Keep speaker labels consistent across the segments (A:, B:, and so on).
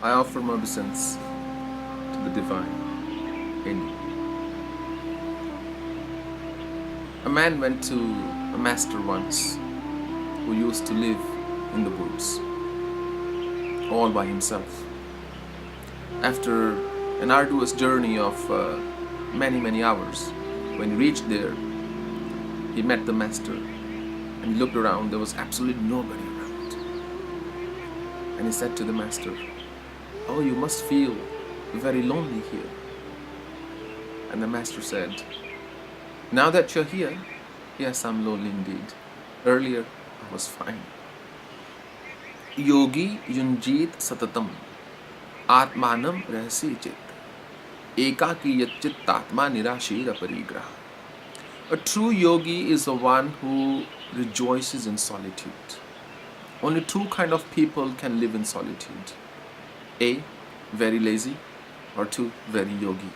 A: I offer my obeisance to the divine in you. A man went to a master once who used to live in the woods all by himself. After an arduous journey of many hours, when he reached there, he met the master and he looked around. There was absolutely nobody around. And he said to the master, "Oh, you must feel very lonely here." And the master said, "Now that you're here, yes, I'm lonely indeed. Earlier, I was fine." Yogi yunjit satatam atmanam rahasi chit ekaki yachit tatma nirashira parigraha. A true yogi is the one who rejoices in solitude. Only two kind of people can live in solitude. A, very lazy, or two, very yogi.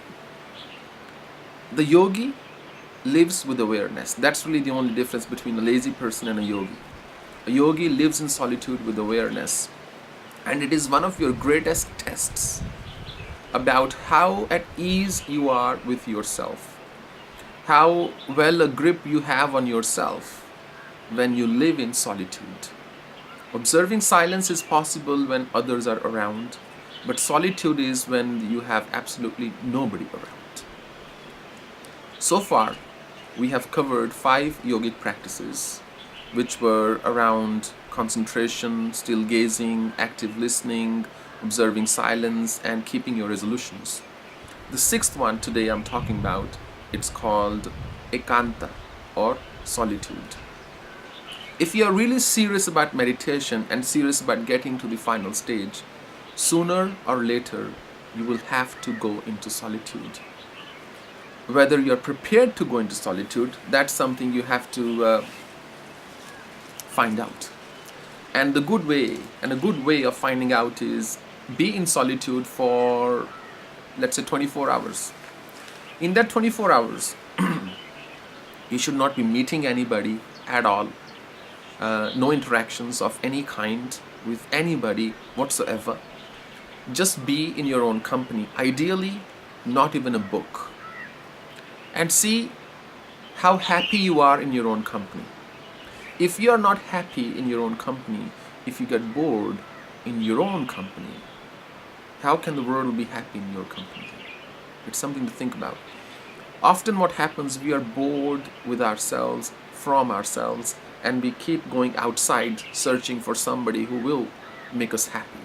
A: The yogi lives with awareness. That's really the only difference between a lazy person and a yogi. A yogi lives in solitude with awareness, and it is one of your greatest tests about how at ease you are with yourself, how well a grip you have on yourself when you live in solitude. Observing silence is possible when others are around, but solitude is when you have absolutely nobody around. So far, we have covered 5 yogic practices, which were around concentration, still gazing, active listening, observing silence, and keeping your resolutions. The 6th one today I'm talking about, it's called Ekanta, or solitude. If you are really serious about meditation and serious about getting to the final stage, sooner or later you will have to go into solitude. Whether you're prepared to go into solitude, that's something you have to find out. And a good way of finding out is be in solitude for, let's say, 24 hours. In that 24 hours, you should not be meeting anybody at all. No interactions of any kind with anybody whatsoever. Just be in your own company. Ideally, not even a book. And see how happy you are in your own company. If you are not happy in your own company, if you get bored in your own company, how can the world be happy in your company? It's something to think about. Often what happens, we are bored with ourselves, from ourselves, and we keep going outside searching for somebody who will make us happy,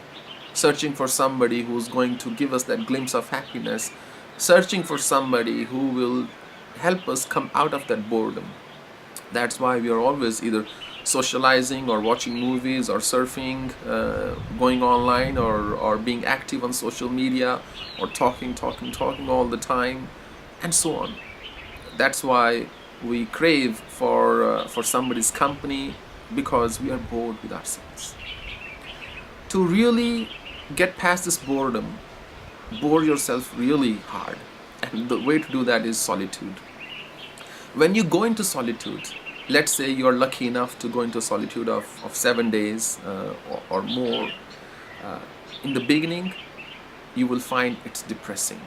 A: searching for somebody who's going to give us that glimpse of happiness, searching for somebody who will help us come out of that boredom. That's why we are always either socializing or watching movies or surfing, going online or being active on social media or talking all the time, and so on. That's why we crave for somebody's company, because we are bored with ourselves. To really get past this boredom, bore yourself really hard, and the way to do that is solitude. When you go into solitude, let's say you're lucky enough to go into solitude of 7 days or more, in the beginning you will find it's depressing.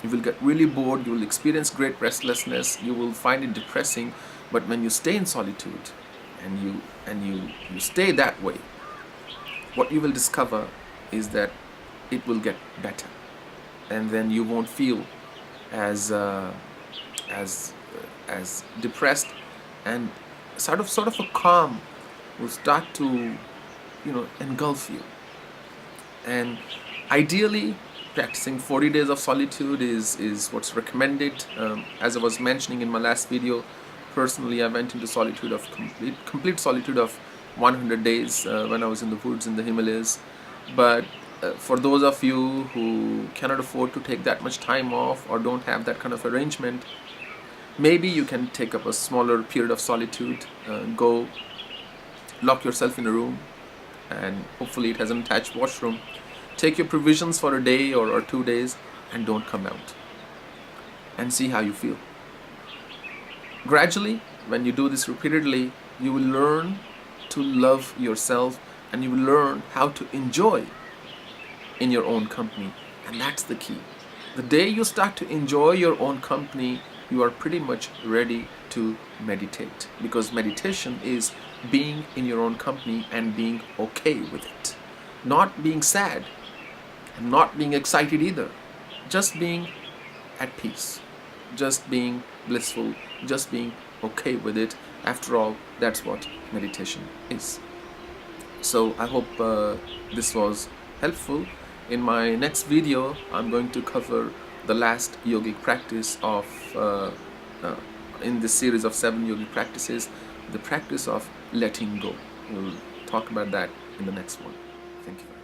A: You will get really bored, you will experience great restlessness, you will find it depressing. But when you stay in solitude and you stay that way, what you will discover is that it will get better, and then you won't feel as depressed, and sort of a calm will start to engulf you. And ideally, practicing 40 days of solitude is what's recommended. As I was mentioning in my last video, personally I went into solitude of complete solitude of 100 days when I was in the woods in the Himalayas. But for those of you who cannot afford to take that much time off or don't have that kind of arrangement, maybe you can take up a smaller period of solitude. Go lock yourself in a room, and hopefully it has an attached washroom. Take your provisions for a day or 2 days and don't come out, and see how you feel. Gradually, when you do this repeatedly, you will learn to love yourself, and you will learn how to enjoy in your own company. And that's the key. The day you start to enjoy your own company, you are pretty much ready to meditate, because meditation is being in your own company and being okay with it, not being sad and not being excited either, just being at peace, just being blissful, just being okay with it. After all, that's what meditation is. So I hope this was helpful. In my next video, I'm going to cover the last yogic practice of uh, in this series of 7 yogic practices, the practice of letting go. We'll talk about that in the next one. Thank you very much.